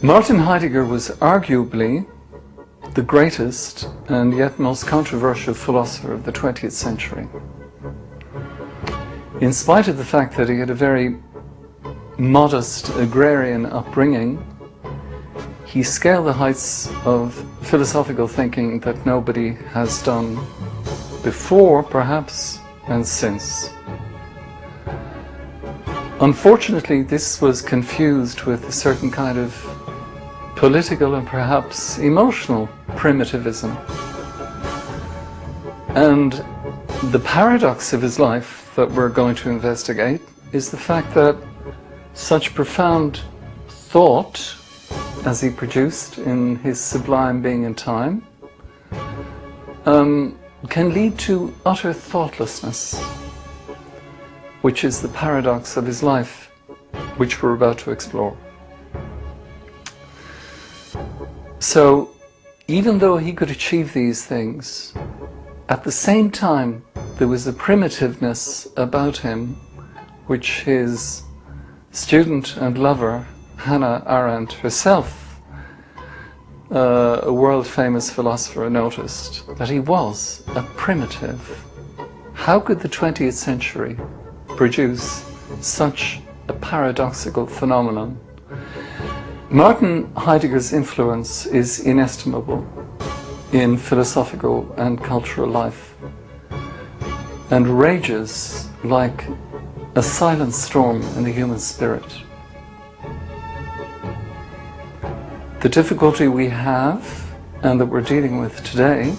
Martin Heidegger was arguably the greatest and yet most controversial philosopher of the 20th century. In spite of the fact that he had a very modest agrarian upbringing, he scaled the heights of philosophical thinking that nobody has done before, perhaps, and since. Unfortunately, this was confused with a certain kind of political and perhaps emotional primitivism. And the paradox of his life that we're going to investigate is the fact that such profound thought as he produced in his sublime Being in Time can lead to utter thoughtlessness, which is the paradox of his life, which we're about to explore. So, even though he could achieve these things, at the same time there was a primitiveness about him which his student and lover, Hannah Arendt herself, a world-famous philosopher, noticed that he was a primitive. How could the 20th century produce such a paradoxical phenomenon? Martin Heidegger's influence is inestimable in philosophical and cultural life, and rages like a silent storm in the human spirit. The difficulty we have, and that we're dealing with today,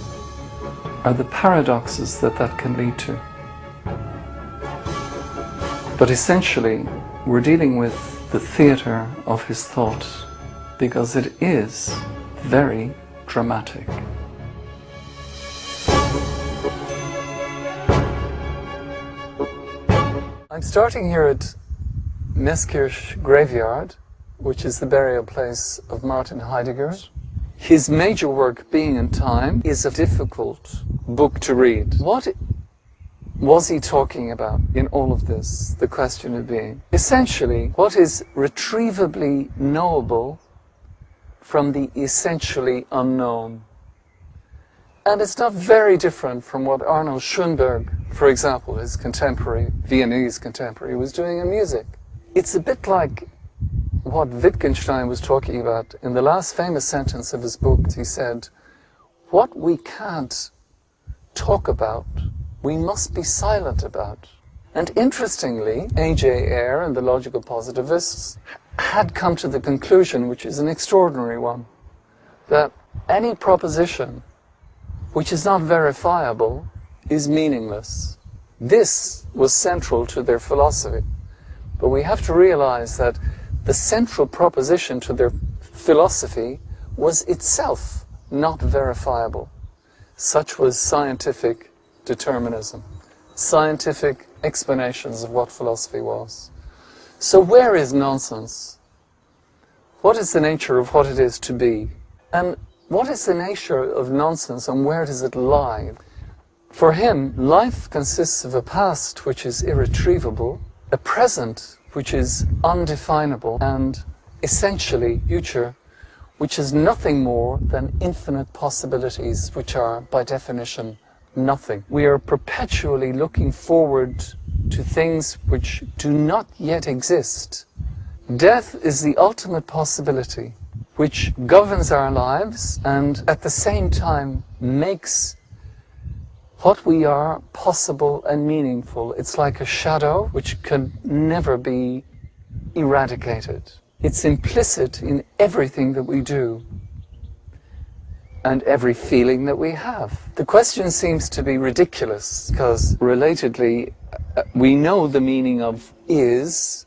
are the paradoxes that that can lead to. But essentially, we're dealing with the theatre of his thought, because it is very dramatic. I'm starting here at Meßkirch graveyard, which is the burial place of Martin Heidegger. His major work, Being in Time, is a difficult book to read. What was he talking about in all of this, the question of being? Essentially, what is retrievably knowable from the essentially unknown. And it's not very different from what Arnold Schoenberg, for example, his contemporary, Viennese contemporary, was doing in music. It's a bit like what Wittgenstein was talking about in the last famous sentence of his book. He said, what we can't talk about, we must be silent about. And interestingly, A.J. Ayer and the logical positivists had come to the conclusion, which is an extraordinary one, that any proposition which is not verifiable is meaningless. This was central to their philosophy. But we have to realize that the central proposition to their philosophy was itself not verifiable. Such was scientific determinism, scientific explanations of what philosophy was. So where is nonsense? What is the nature of what it is to be? And what is the nature of nonsense and where does it lie? For him, life consists of a past which is irretrievable, a present which is undefinable, and essentially future, which is nothing more than infinite possibilities, which are, by definition, nothing. We are perpetually looking forward to things which do not yet exist. Death is the ultimate possibility, which governs our lives and at the same time makes what we are possible and meaningful. It's like a shadow which can never be eradicated. It's implicit in everything that we do and every feeling that we have. The question seems to be ridiculous because, relatedly, we know the meaning of is,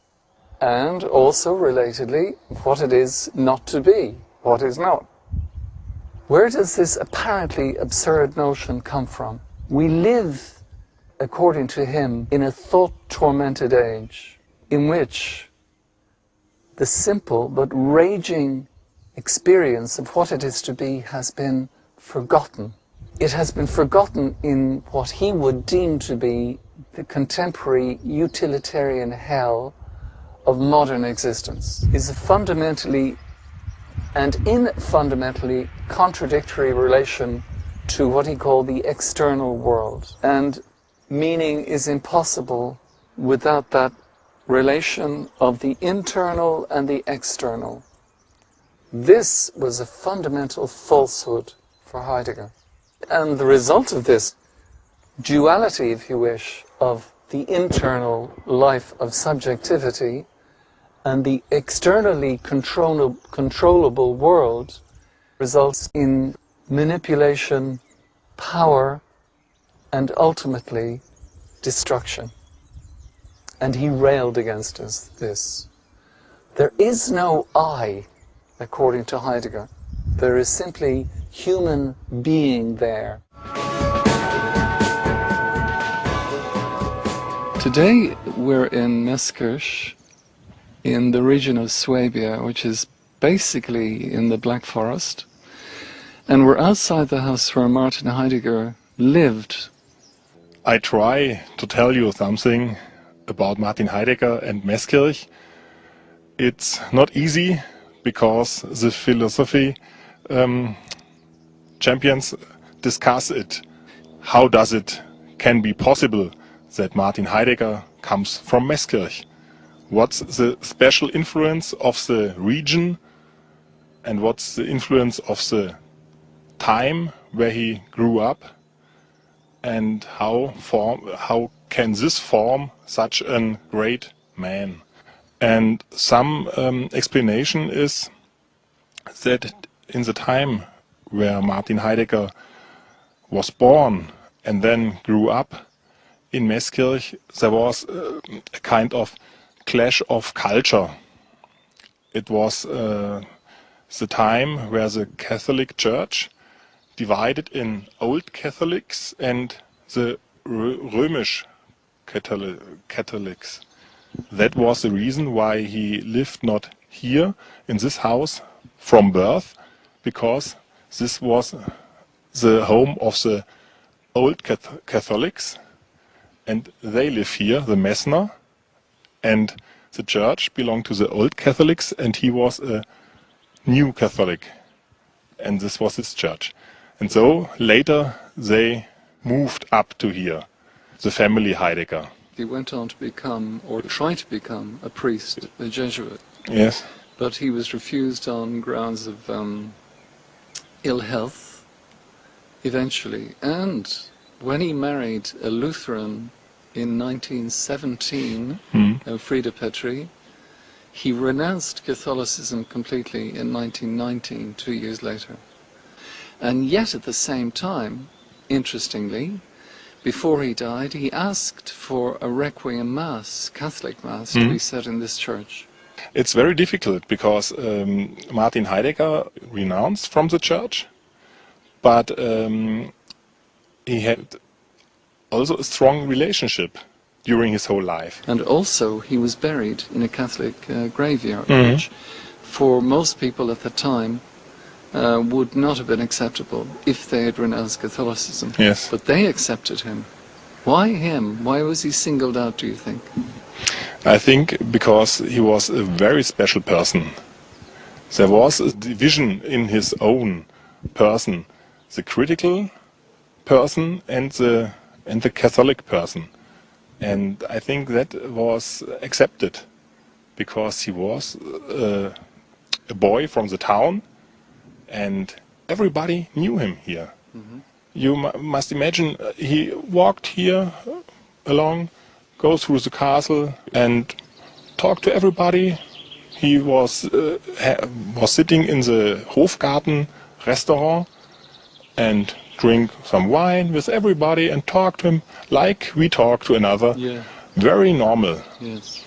and also, relatedly, what it is not to be, what is not. Where does this apparently absurd notion come from? We live, according to him, in a thought-tormented age, in which the simple but raging experience of what it is to be has been forgotten. It has been forgotten in what he would deem to be the contemporary utilitarian hell of modern existence. Is a fundamentally and in fundamentally contradictory relation to what he called the external world. And meaning is impossible without that relation of the internal and the external. This was a fundamental falsehood for Heidegger. And the result of this duality, if you wish, of the internal life of subjectivity and the externally controllable world results in manipulation, power, and ultimately destruction. And he railed against this. There is no I, according to Heidegger. There is simply human being there. Today we're in Meßkirch, in the region of Swabia, which is basically in the Black Forest. And we're outside the house where Martin Heidegger lived. I try to tell you something about Martin Heidegger and Meßkirch. It's not easy because the philosophy champions discuss it. How does it can be possible that Martin Heidegger comes from Meßkirch? What's the special influence of the region and what's the influence of the time where he grew up, and how can this form such a great man? And some explanation is that in the time where Martin Heidegger was born and then grew up in Meßkirch, there was a kind of clash of culture. It was the time where the Catholic Church divided in Old Catholics and the Römisch Catholics. That was the reason why he lived not here in this house from birth, because this was the home of the Old Catholics, and they live here, the Messner, and the church belonged to the Old Catholics, and he was a New Catholic, and this was his church. And so later they moved up to here, the family Heidegger. He went on to become, or try to become, a priest, a Jesuit. Yes. But he was refused on grounds of ill health, eventually. And when he married a Lutheran in 1917, Elfriede Petri, he renounced Catholicism completely in 1919, 2 years later. And yet at the same time, interestingly, before he died, he asked for a Requiem Mass, Catholic Mass, to be said in this church. It's very difficult because Martin Heidegger renounced from the church, but he had also a strong relationship during his whole life. And also he was buried in a Catholic graveyard, which for most people at the time would not have been acceptable if they had renounced Catholicism. Yes. But they accepted him. Why him? Why was he singled out, do you think? I think because he was a very special person. There was a division in his own person, the critical person and the Catholic person. And I think that was accepted because he was a boy from the town, and everybody knew him here. You must imagine he walked here along, go through the castle and talk to everybody. He was sitting in the Hofgarten restaurant and drink some wine with everybody and talk to him like we talk to another. Yeah. Very normal. Yes.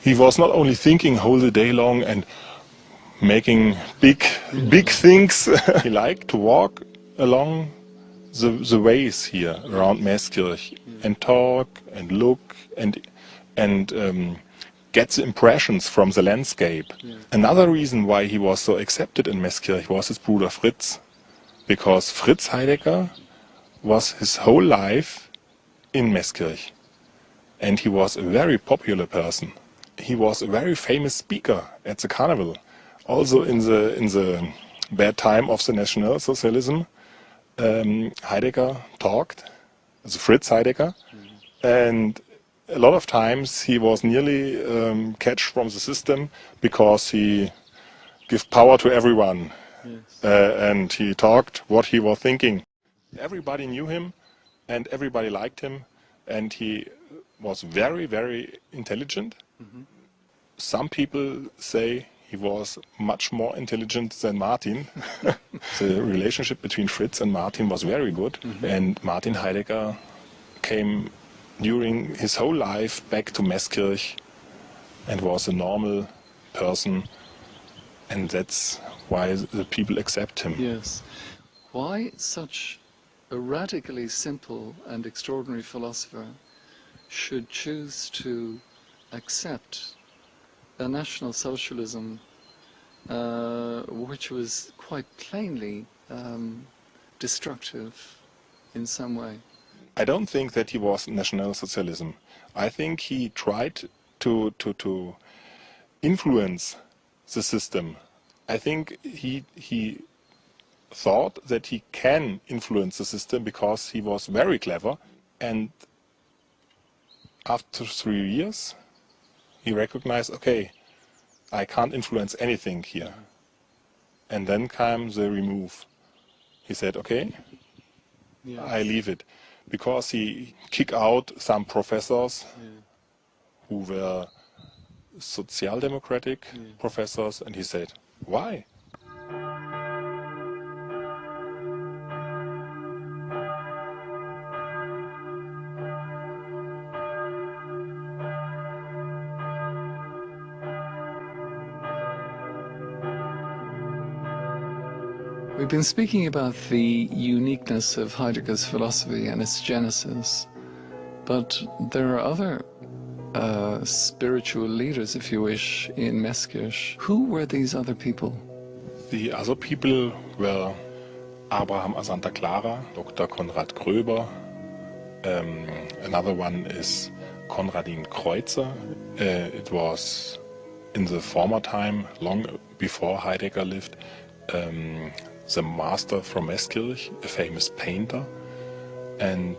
He was not only thinking whole the day long and making big things. He liked to walk along the ways here around Meßkirch and talk and look and get the impressions from the landscape. Yeah. Another reason why he was so accepted in Meßkirch was his brother Fritz, because Fritz Heidegger was his whole life in Meßkirch, and he was a very popular person. He was a very famous speaker at the carnival Also in the bad time of the National Socialism, Heidegger talked, also Fritz Heidegger, and a lot of times he was nearly catched from the system because he gave power to everyone. Yes. And he talked what he was thinking. Everybody knew him and everybody liked him, and he was very, very intelligent. Mm-hmm. Some people say he was much more intelligent than Martin. The relationship between Fritz and Martin was very good. Mm-hmm. And Martin Heidegger came during his whole life back to Meßkirch and was a normal person, and that's why the people accept him. Yes. Why such a radically simple and extraordinary philosopher should choose to accept a National Socialism which was quite plainly destructive in some way? I don't think that he was National Socialism. I think he tried to influence the system. I think he thought that he can influence the system because he was very clever, and after 3 years he recognized, okay, I can't influence anything here. And then came the remove. He said, okay, yes, I leave it. Because he kicked out some professors who were social democratic professors, and he said, why? We've been speaking about the uniqueness of Heidegger's philosophy and its genesis, but there are other spiritual leaders, if you wish, in Meßkirch. Who were these other people? The other people were Abraham a Santa Clara, Dr. Konrad Gröber. Another one is Konradin Kreuzer. It was in the former time, long before Heidegger lived, the master from Meßkirch, a famous painter, and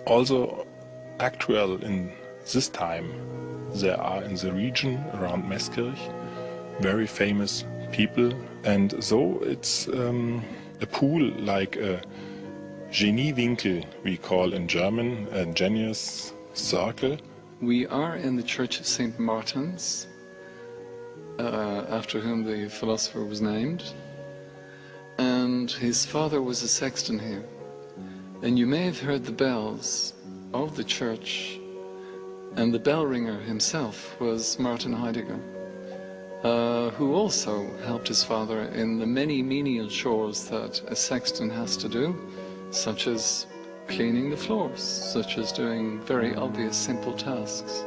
also actual in this time there are in the region around Meßkirch very famous people, and so it's a pool like a Geniewinkel, we call in German, a genius circle. We are in the Church of St. Martin's, after whom the philosopher was named, and his father was a sexton here. And you may have heard the bells of the church, and the bell ringer himself was Martin Heidegger, who also helped his father in the many menial chores that a sexton has to do, such as cleaning the floors, such as doing very obvious simple tasks.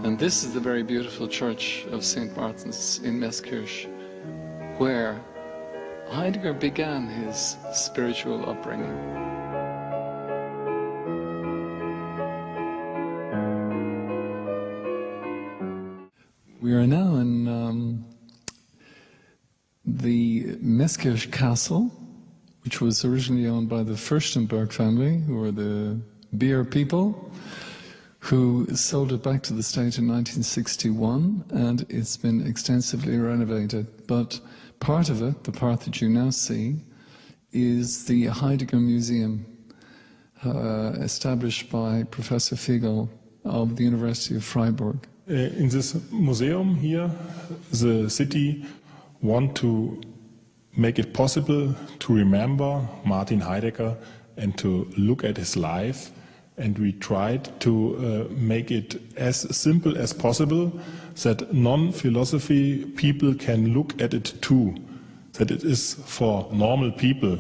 And this is the very beautiful church of St. Martin's in Meßkirch, where Heidegger began his spiritual upbringing. We are now in the Meßkirch Castle, which was originally owned by the Fürstenberg family, who were the beer people, who sold it back to the state in 1961, and it's been extensively renovated. But part of it, the part that you now see, is the Heidegger Museum, established by Professor Fiegel of the University of Freiburg. In this museum here, the city want to make it possible to remember Martin Heidegger and to look at his life, and we tried to make it as simple as possible that non-philosophy people can look at it too, that it is for normal people,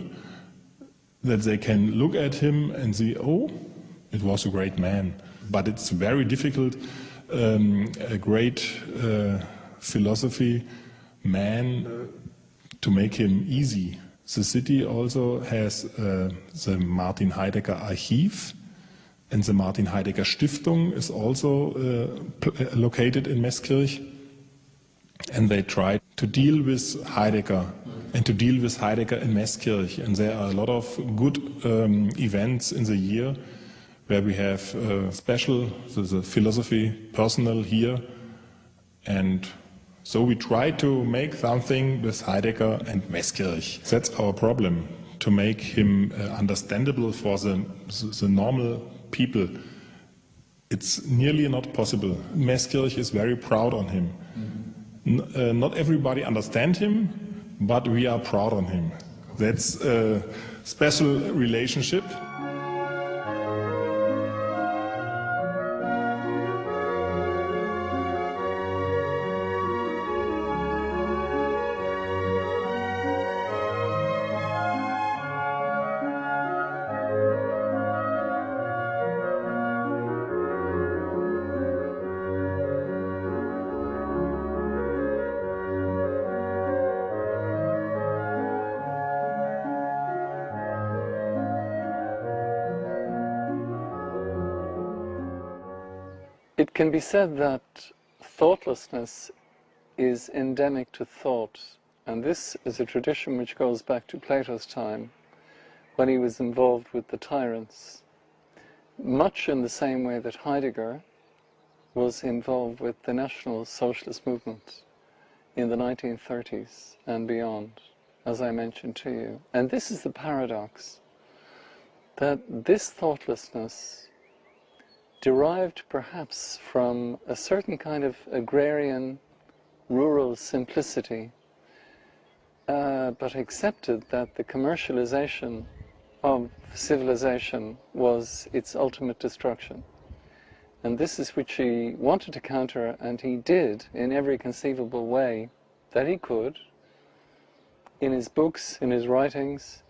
that they can look at him and see, oh, it was a great man. But it's very difficult, a great philosophy man, to make him easy. The city also has the Martin Heidegger Archiv, and the Martin Heidegger Stiftung is also located in Meßkirch. and they try to deal with Heidegger and to deal with Heidegger in Meßkirch. And there are a lot of good events in the year where we have special the philosophy personnel here, and so we try to make something with Heidegger and Meßkirch. That's our problem, to make him understandable for the normal people. It's nearly not possible. Meßkirch is very proud on him. Not everybody understands him, but we are proud on him. That's a special relationship. It can be said that thoughtlessness is endemic to thought, and this is a tradition which goes back to Plato's time, when he was involved with the tyrants, much in the same way that Heidegger was involved with the National Socialist movement in the 1930s and beyond, as I mentioned to you. And this is the paradox, that this thoughtlessness derived perhaps from a certain kind of agrarian, rural simplicity, but accepted that the commercialization of civilization was its ultimate destruction. And this is which he wanted to counter, and he did in every conceivable way that he could, in his books, in his writings,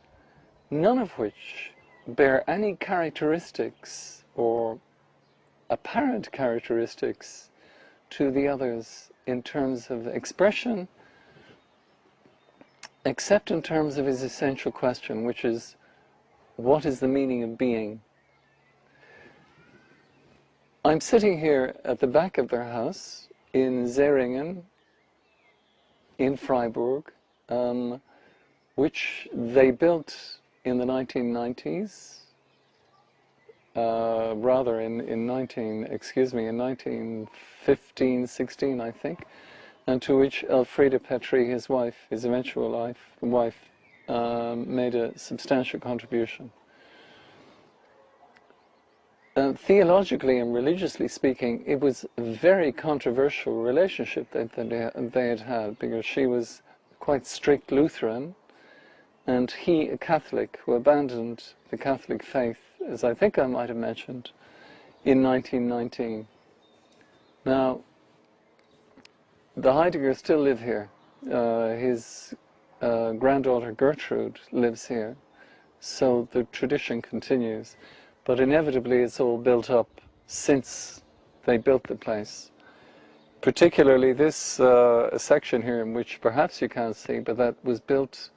none of which bear any characteristics or apparent characteristics to the others in terms of expression, except in terms of his essential question, which is, what is the meaning of being? I'm sitting here at the back of their house in Zeringen, in Freiburg, which they built in the 1990s, rather in 1915, 16, I think, and to which Elfriede Petri, his wife, his eventual wife, made a substantial contribution. Theologically and religiously speaking, it was a very controversial relationship that they had had, because she was quite strict Lutheran, and he a Catholic who abandoned the Catholic faith, as I think I might have mentioned, in 1919. Now, the Heideggers still live here. His granddaughter Gertrude lives here, so the tradition continues. But inevitably it's all built up since they built the place. Particularly this section here, in which perhaps you can't see, but that was built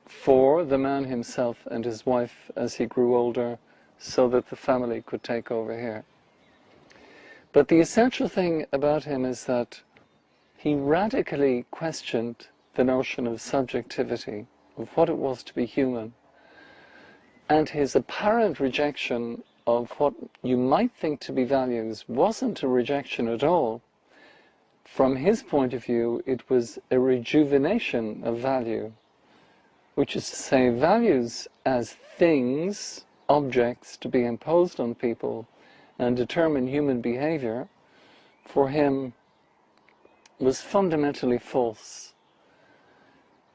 for the man himself and his wife as he grew older, so that the family could take over here. But the essential thing about him is that he radically questioned the notion of subjectivity, of what it was to be human. And his apparent rejection of what you might think to be values wasn't a rejection at all. From his point of view, it was a rejuvenation of value, which is to say, values as things, objects to be imposed on people and determine human behavior, for him was fundamentally false.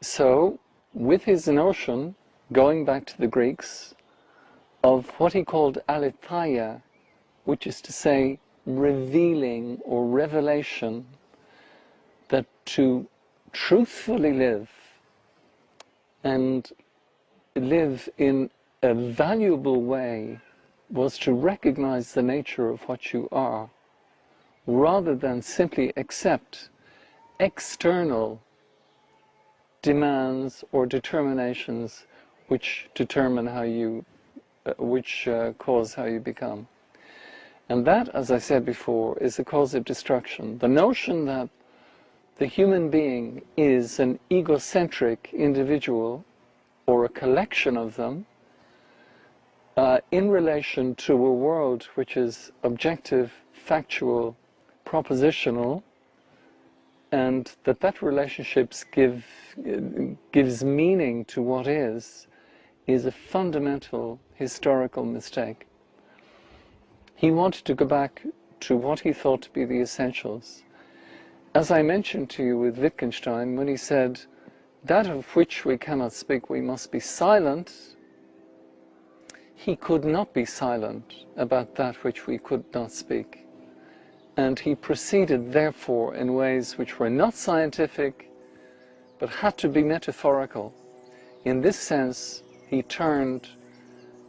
So, with his notion, going back to the Greeks, of what he called aletheia, which is to say revealing or revelation, that to truthfully live and live in a valuable way was to recognize the nature of what you are, rather than simply accept external demands or determinations which determine how you, cause how you become. And that, as I said before, is the cause of destruction. The notion that the human being is an egocentric individual, or a collection of them, in relation to a world which is objective, factual, propositional, and that relationships gives meaning to what is a fundamental historical mistake. He wanted to go back to what he thought to be the essentials. As I mentioned to you with Wittgenstein, when he said, that of which we cannot speak, we must be silent, he could not be silent about that which we could not speak. And he proceeded, therefore, in ways which were not scientific, but had to be metaphorical. In this sense, he turned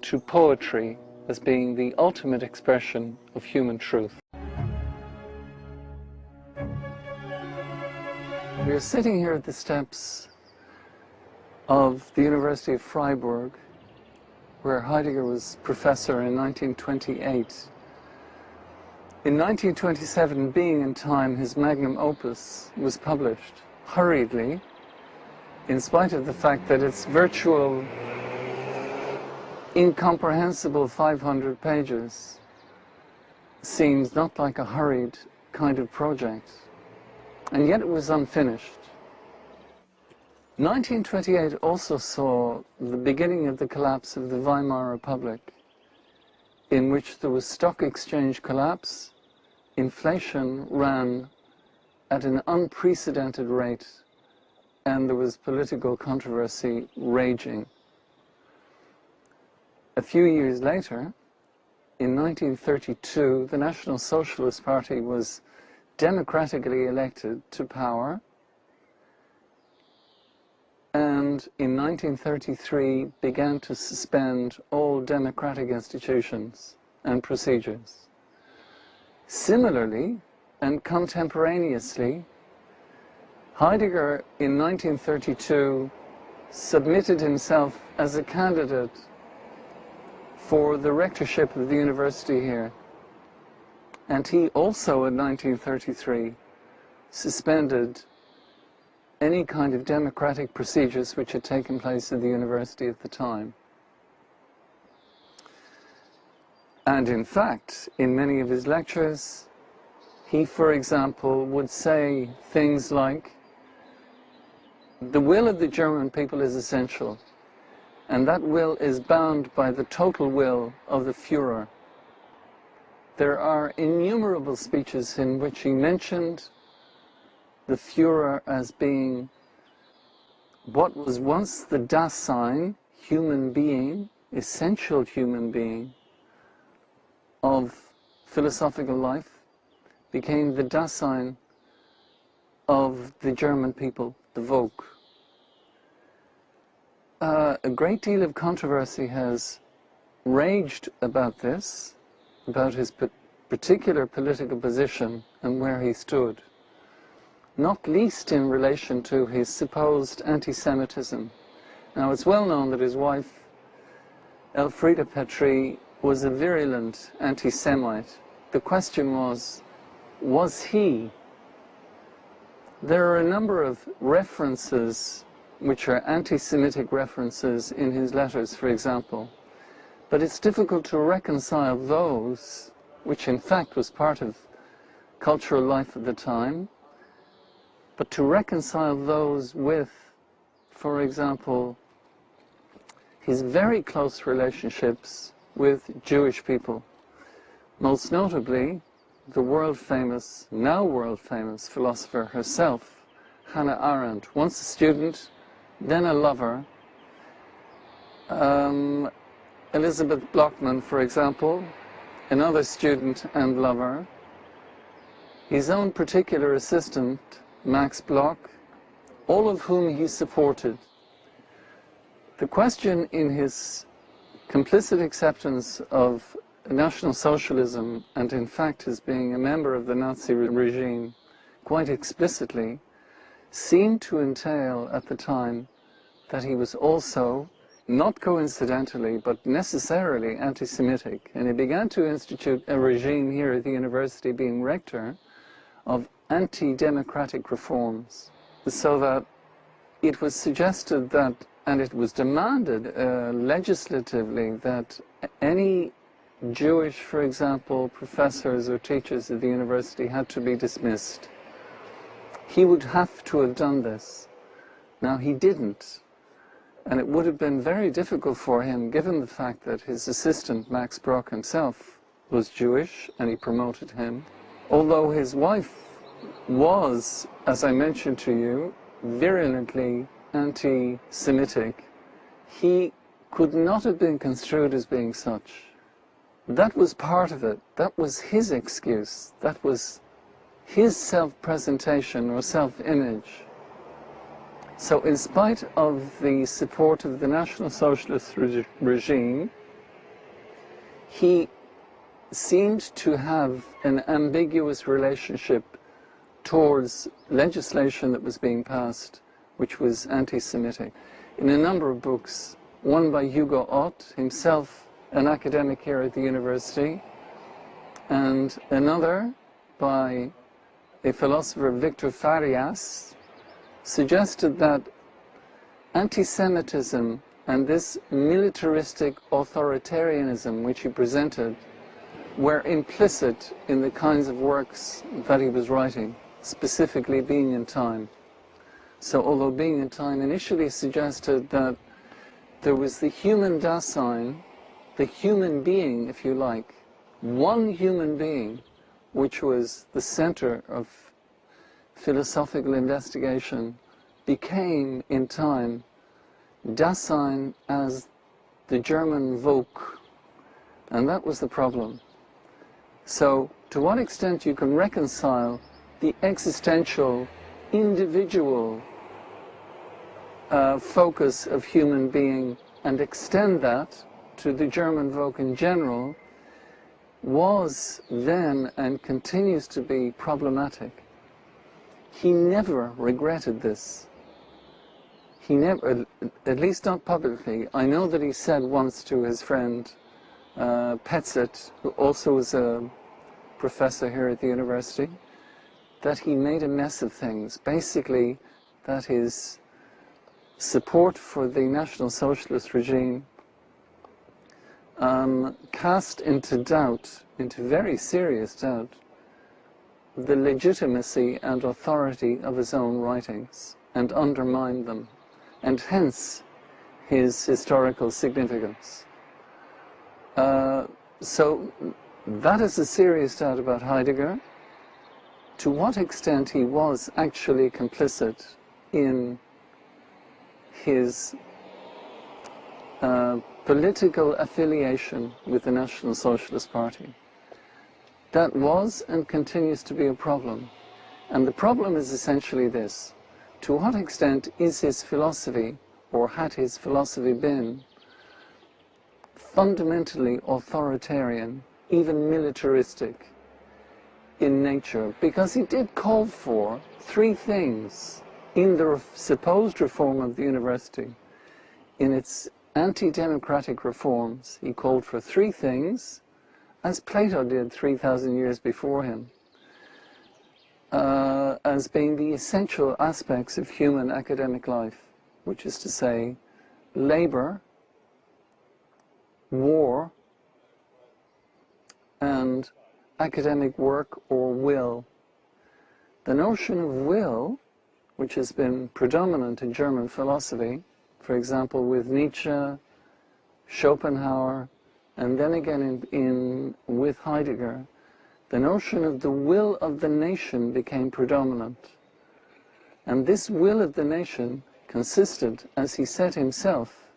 to poetry as being the ultimate expression of human truth. We are sitting here at the steps of the University of Freiburg, where Heidegger was professor in 1928. In 1927, Being and Time, his magnum opus, was published hurriedly, in spite of the fact that its virtual, incomprehensible 500 pages seems not like a hurried kind of project, and yet it was unfinished. 1928 also saw the beginning of the collapse of the Weimar Republic, in which there was stock exchange collapse, inflation ran at an unprecedented rate, and there was political controversy raging. A few years later, in 1932, the National Socialist Party was democratically elected to power, and in 1933 began to suspend all democratic institutions and procedures. Similarly, and contemporaneously, Heidegger in 1932 submitted himself as a candidate for the rectorship of the university here. And he also in 1933 suspended any kind of democratic procedures which had taken place at the university at the time. And in fact, in many of his lectures, he, for example, would say things like, the will of the German people is essential, and that will is bound by the total will of the Führer. There are innumerable speeches in which he mentioned the Führer as being what was once the Dasein, human being, essential human being, of philosophical life, became the Dasein of the German people, the Volk. A great deal of controversy has raged about this, about his particular political position and where he stood, not least in relation to his supposed anti-Semitism. Now, it's well known that his wife, Elfriede Petri, was a virulent anti-Semite. The question was he? There are a number of references which are anti-Semitic references in his letters, for example, but it's difficult to reconcile those, which in fact was part of cultural life at the time, but to reconcile those with, for example, his very close relationships with Jewish people, most notably the world-famous, now world-famous philosopher herself, Hannah Arendt, once a student, then a lover. Elizabeth Blockman, for example, another student and lover. His own particular assistant, Max Bloch, all of whom he supported. The question in his complicit acceptance of National Socialism, and in fact his being a member of the Nazi regime quite explicitly, seemed to entail at the time that he was also, not coincidentally, but necessarily anti-Semitic. And he began to institute a regime here at the university, being rector, of anti-democratic reforms, so that it was suggested that, and it was demanded legislatively, that any Jewish, for example, professors or teachers at the university had to be dismissed. He would have to have done this. Now, he didn't. And it would have been very difficult for him, given the fact that his assistant, Max Brock himself, was Jewish, and he promoted him. Although his wife was, as I mentioned to you, virulently anti-Semitic, he could not have been construed as being such. That was part of it. That was his excuse. That was his self-presentation or self-image. So in spite of the support of the National Socialist regime, he seemed to have an ambiguous relationship towards legislation that was being passed, which was anti-Semitic. In a number of books, one by Hugo Ott, himself an academic here at the university, and another by a philosopher, Victor Farias, suggested that anti-Semitism and this militaristic authoritarianism which he presented were implicit in the kinds of works that he was writing, specifically Being in Time. So although Being in Time initially suggested that there was the human Dasein, the human being, if you like, one human being, which was the center of philosophical investigation, became in time Dasein as the German Volk, and that was the problem. So to what extent you can reconcile the existential, individual focus of human being and extend that to the German Volk in general was then and continues to be problematic. He never regretted this. He never, at least not publicly. I know that he said once to his friend Petzet, who also was a professor here at the university, that he made a mess of things. Basically, that his support for the National Socialist regime cast into doubt, into very serious doubt, the legitimacy and authority of his own writings, and undermined them, and hence his historical significance. So that is a serious doubt about Heidegger. To what extent he was actually complicit in his political affiliation with the National Socialist Party. That was and continues to be a problem. And the problem is essentially this: to what extent is his philosophy, or had his philosophy been, fundamentally authoritarian, even militaristic in nature? Because he did call for three things in the supposed reform of the university. In its anti-democratic reforms, he called for three things, as Plato did 3,000 years before him, as being the essential aspects of human academic life, which is to say, labor, war, and academic work or will. The notion of will, which has been predominant in German philosophy, for example with Nietzsche, Schopenhauer, and then again with Heidegger, the notion of the will of the nation became predominant. And this will of the nation consisted, as he said himself,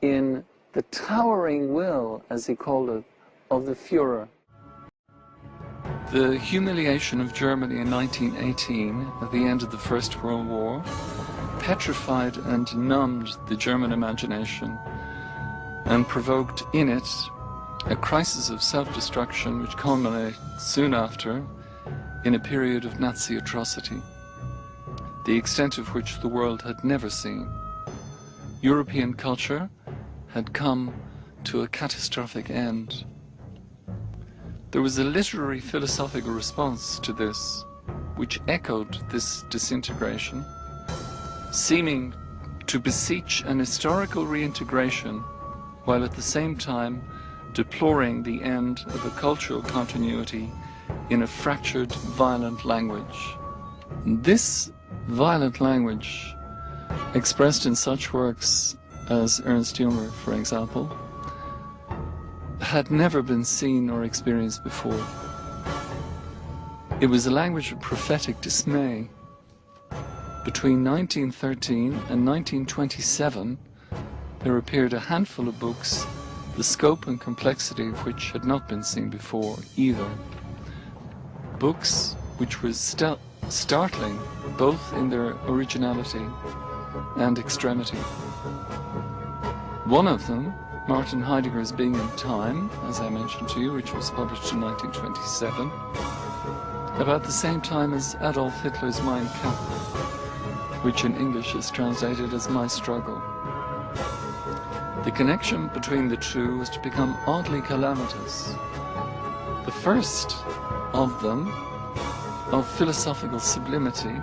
in the towering will, as he called it, of the Führer. The humiliation of Germany in 1918, at the end of the First World War, petrified and numbed the German imagination and provoked in it a crisis of self-destruction which culminated soon after in a period of Nazi atrocity, the extent of which the world had never seen. European culture had come to a catastrophic end. There was a literary philosophical response to this which echoed this disintegration, seeming to beseech an historical reintegration while at the same time deploring the end of a cultural continuity in a fractured, violent language. This violent language, expressed in such works as Ernst Junger, for example, had never been seen or experienced before. It was a language of prophetic dismay. Between 1913 and 1927, there appeared a handful of books, the scope and complexity of which had not been seen before either. Books which were startling both in their originality and extremity. One of them, Martin Heidegger's Being in Time, as I mentioned to you, which was published in 1927, about the same time as Adolf Hitler's Mein Kampf, which in English is translated as My Struggle. The connection between the two was to become oddly calamitous. The first of them, of philosophical sublimity,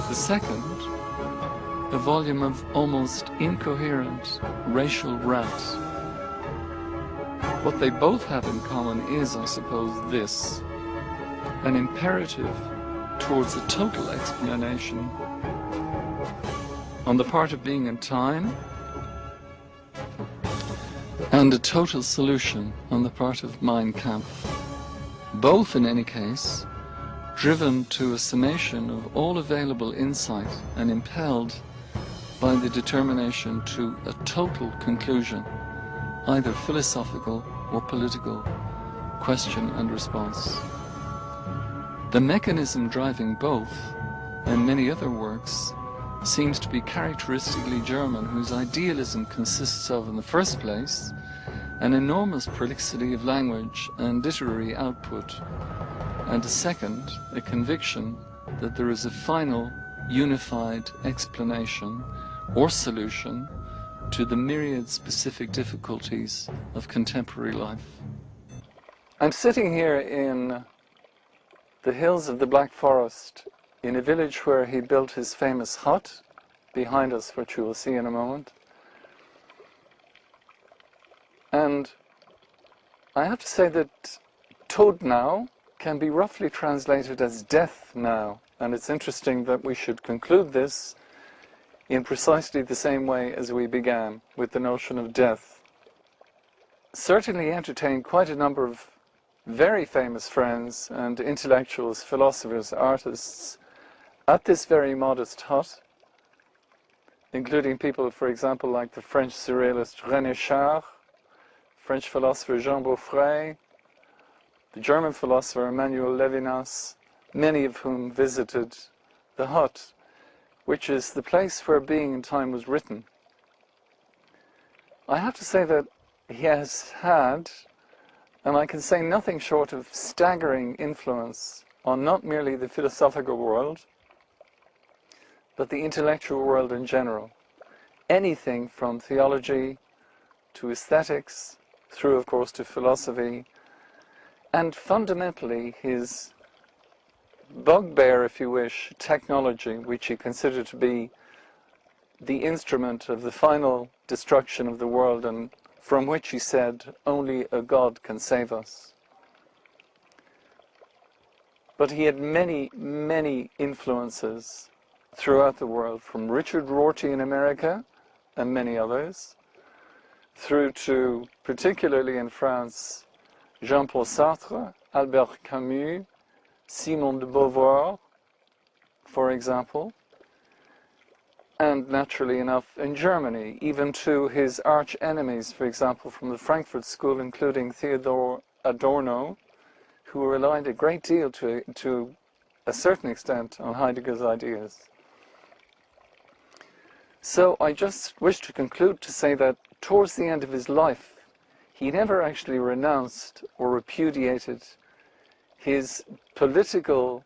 the second, a volume of almost incoherent racial rant. What they both have in common is, I suppose, this: an imperative towards a total explanation on the part of Being in Time, and a total solution on the part of Mein Kampf. Both, in any case, driven to a summation of all available insight and impelled by the determination to a total conclusion, either philosophical or political, question and response. The mechanism driving both, and many other works, seems to be characteristically German, whose idealism consists of, in the first place, an enormous prolixity of language and literary output, and a second, a conviction that there is a final, unified explanation or solution to the myriad specific difficulties of contemporary life. I'm sitting here in the hills of the Black Forest, in a village where he built his famous hut, behind us, which you will see in a moment. And I have to say that Tod now can be roughly translated as death now, and it's interesting that we should conclude this in precisely the same way as we began, with the notion of death. Certainly entertained quite a number of very famous friends and intellectuals, philosophers, artists at this very modest hut, including people, for example, like the French surrealist René Char, French philosopher Jean Beaufray, the German philosopher Emmanuel Levinas, many of whom visited the hut, which is the place where Being in Time was written. I have to say that he has had, and I can say nothing short of staggering influence on not merely the philosophical world, but the intellectual world in general. Anything from theology to aesthetics, through of course to philosophy, and fundamentally his bugbear, if you wish, technology, which he considered to be the instrument of the final destruction of the world, and from which he said only a God can save us. But he had many, many influences throughout the world, from Richard Rorty in America and many others, through to, particularly in France, Jean-Paul Sartre, Albert Camus, Simone de Beauvoir, for example, and naturally enough in Germany, even to his arch enemies, for example, from the Frankfurt School, including Theodor Adorno, who relied a great deal to a certain extent on Heidegger's ideas. So I just wish to conclude to say that towards the end of his life, he never actually renounced or repudiated his political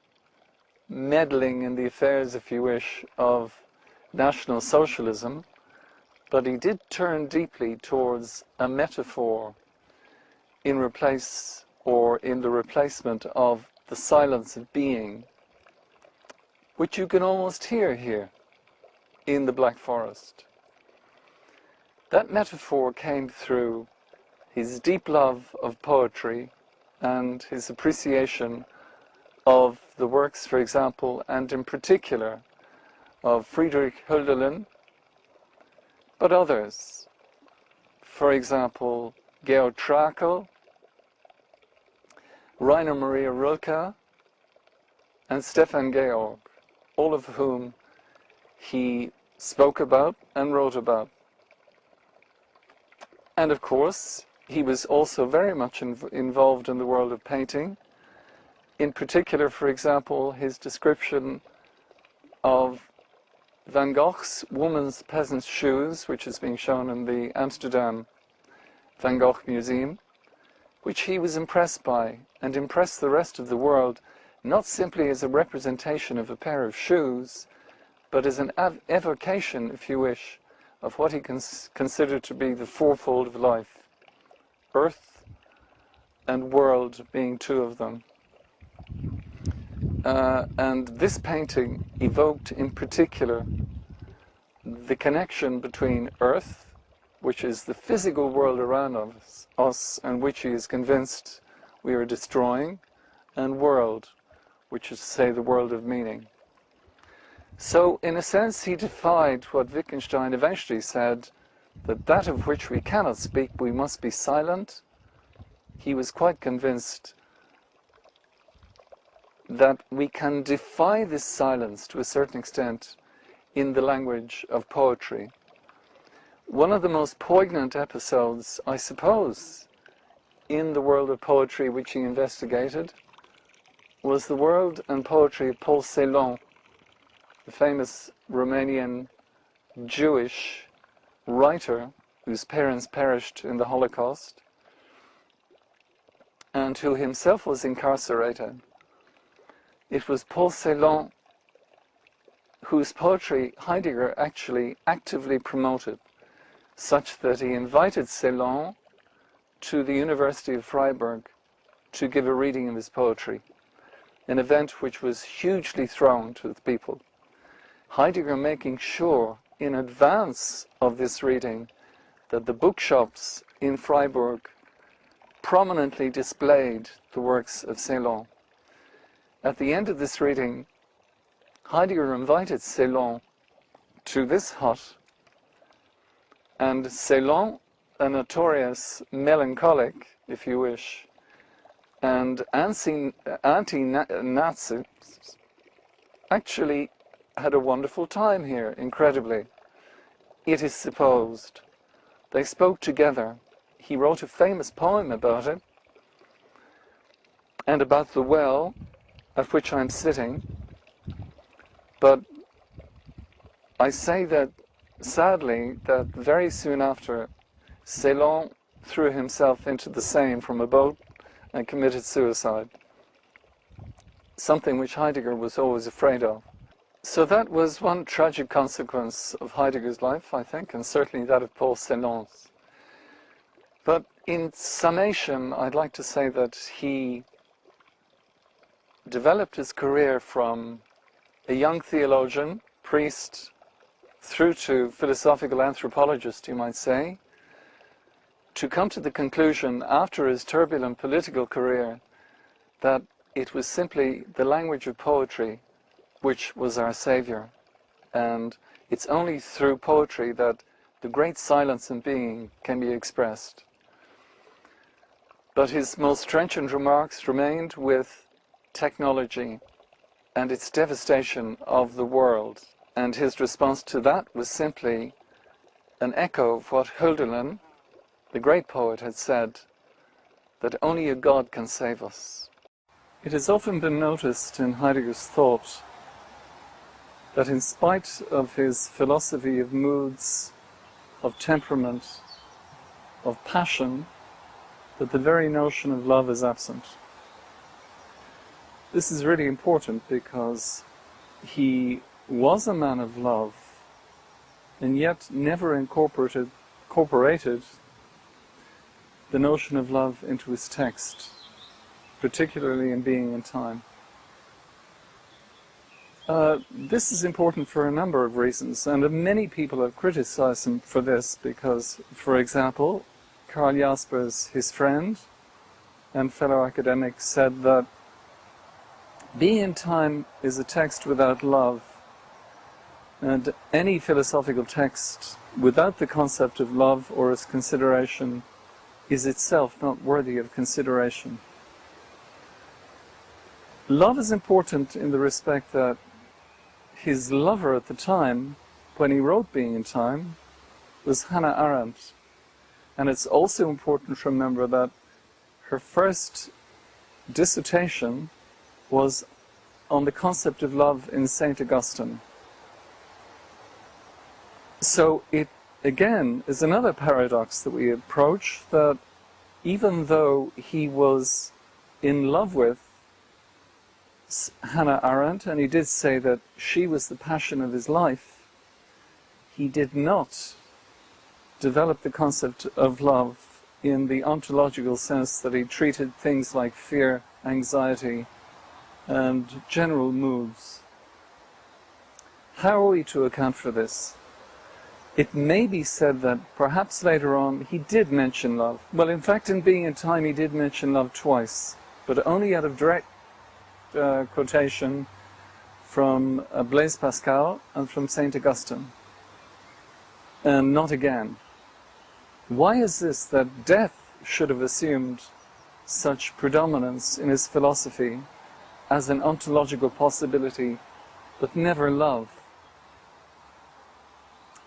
meddling in the affairs, if you wish, of National Socialism, but he did turn deeply towards a metaphor in the replacement of the silence of being, which you can almost hear here in the Black Forest. That metaphor came through his deep love of poetry and his appreciation of the works, for example, and in particular, of Friedrich Hölderlin, but others. For example, Georg Trakl, Rainer Maria Rilke, and Stefan Georg, all of whom he spoke about and wrote about. And of course, he was also very much involved in the world of painting. In particular, for example, his description of Van Gogh's Woman's Peasant's Shoes, which is being shown in the Amsterdam Van Gogh Museum, which he was impressed by, and impressed the rest of the world, not simply as a representation of a pair of shoes, but as an evocation, if you wish, of what he considered to be the fourfold of life, earth and world being two of them. And this painting evoked in particular the connection between earth, which is the physical world around us and which he is convinced we are destroying, and world, which is to say the world of meaning. So in a sense he defied what Wittgenstein eventually said, that of which we cannot speak we must be silent. He was quite convinced that we can defy this silence to a certain extent in the language of poetry. One of the most poignant episodes, I suppose, in the world of poetry which he investigated was the world and poetry of Paul Celan, the famous Romanian Jewish writer whose parents perished in the Holocaust and who himself was incarcerated. It was Paul Celan whose poetry Heidegger actually actively promoted, such that he invited Celan to the University of Freiburg to give a reading of his poetry, an event which was hugely thronged with people. Heidegger making sure in advance of this reading that the bookshops in Freiburg prominently displayed the works of Celan. At the end of this reading, Heidegger invited Celan to this hut, and Celan, a notorious melancholic, if you wish, and anti-Nazi, actually had a wonderful time here, incredibly. It is supposed. They spoke together. He wrote a famous poem about it, and about the well at which I'm sitting. But I say that, sadly, that very soon after, Celan threw himself into the Seine from a boat and committed suicide, something which Heidegger was always afraid of. So that was one tragic consequence of Heidegger's life, I think, and certainly that of Paul Celan's. But in summation, I'd like to say that he developed his career from a young theologian, priest, through to philosophical anthropologist, you might say, to come to the conclusion after his turbulent political career that it was simply the language of poetry which was our savior, and it's only through poetry that the great silence in being can be expressed. But his most trenchant remarks remained with technology and its devastation of the world, and his response to that was simply an echo of what Hölderlin, the great poet, had said, that only a God can save us. It has often been noticed in Heidegger's thought that in spite of his philosophy of moods, of temperament, of passion, that the very notion of love is absent. This is really important because he was a man of love and yet never incorporated the notion of love into his text. particularly in Being and Time. This is important for a number of reasons, and many people have criticized him for this because, for example, Karl Jaspers, his friend and fellow academic, said that Being and Time is a text without love, and any philosophical text without the concept of love or its consideration is itself not worthy of consideration. Love is important in the respect that his lover at the time, when he wrote Being and Time, was Hannah Arendt. And it's also important to remember that her first dissertation was on the concept of love in St. Augustine. So it, again, is another paradox that we approach, that even though he was in love with Hannah Arendt, and he did say that she was the passion of his life, he did not develop the concept of love in the ontological sense that he treated things like fear, anxiety, and general moods. How are we to account for this? It may be said that perhaps later on he did mention love. Well, in fact, in Being and Time he did mention love twice, but only out of direct quotation from Blaise Pascal and from St. Augustine, and not again. Why is this that death should have assumed such predominance in his philosophy as an ontological possibility, but never love?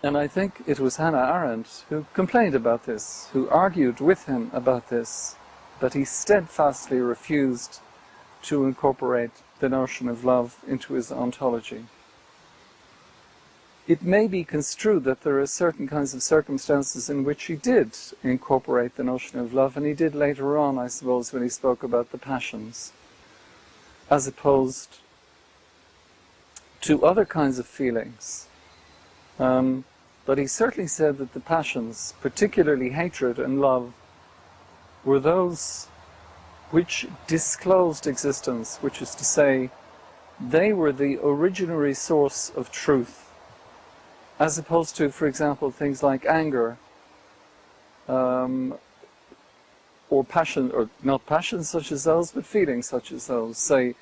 And I think it was Hannah Arendt who complained about this, who argued with him about this, but he steadfastly refused to incorporate the notion of love into his ontology. It may be construed that there are certain kinds of circumstances in which he did incorporate the notion of love, and he did later on, I suppose, when he spoke about the passions, as opposed to other kinds of feelings. But he certainly said that the passions, particularly hatred and love, were those which disclosed existence, which is to say, they were the originary source of truth, as opposed to, for example, things like anger, or passion, or not passions such as those, but feelings such as those, say,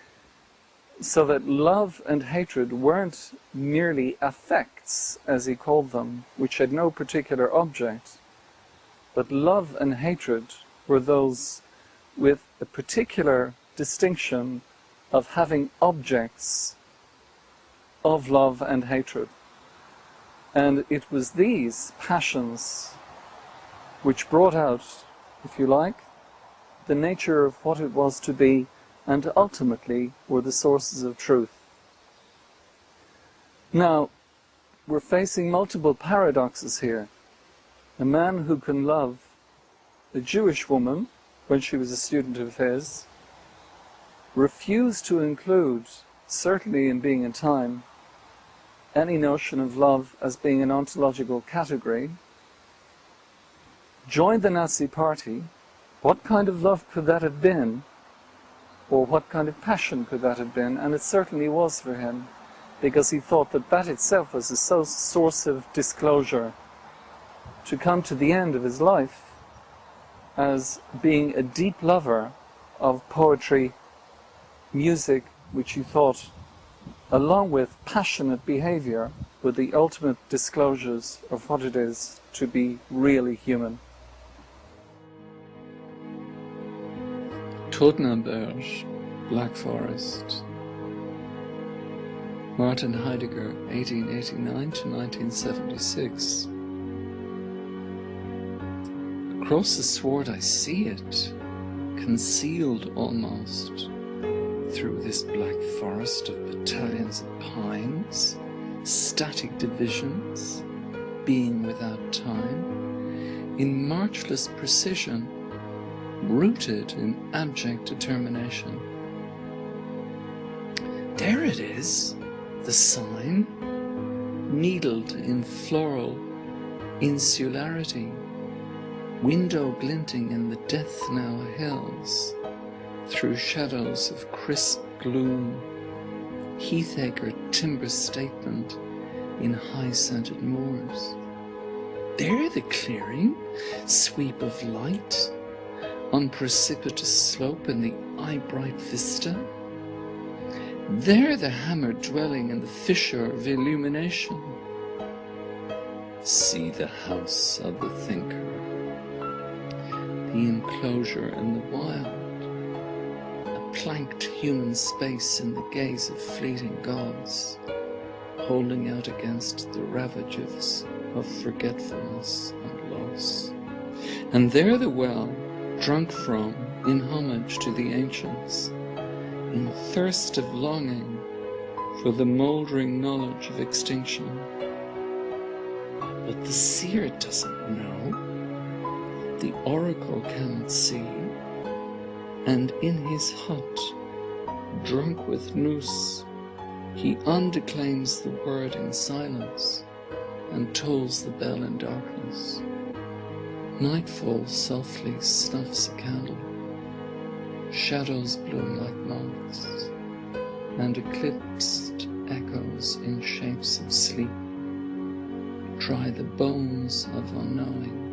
so that love and hatred weren't merely affects, as he called them, which had no particular object, but love and hatred were those with a particular distinction of having objects of love and hatred. And it was these passions which brought out, if you like, the nature of what it was to be, and ultimately were the sources of truth. Now, we're facing multiple paradoxes here. A man who can love a Jewish woman when she was a student of his, refused to include, certainly in Being and Time, any notion of love as being an ontological category, joined the Nazi Party. What kind of love could that have been? Or what kind of passion could that have been? And it certainly was for him, because he thought that that itself was a source of disclosure, to come to the end of his life as being a deep lover of poetry, music, which he thought, along with passionate behavior, were the ultimate disclosures of what it is to be really human. Totenberg, Black Forest. Martin Heidegger, 1889 to 1976. Across the sward I see it, concealed almost, through this black forest of battalions of pines, static divisions, being without time, in marchless precision, rooted in abject determination. There it is, the sign, needled in floral insularity, window glinting in the death-now hills, through shadows of crisp gloom, Heidegger timber statement in high-scented moors. There the clearing, sweep of light, on precipitous slope in the eye-bright vista. There the hammer dwelling in the fissure of illumination. See the house of the thinker, the enclosure in the wild, a planked human space in the gaze of fleeting gods, holding out against the ravages of forgetfulness and loss. And there the well, drunk from, in homage to the ancients, in thirst of longing for the mouldering knowledge of extinction. But the seer doesn't know, the oracle cannot see, and in his hut, drunk with nous, he undeclaims the word in silence and tolls the bell in darkness. Nightfall softly snuffs a candle, shadows bloom like moths, and eclipsed echoes in shapes of sleep dry the bones of unknowing.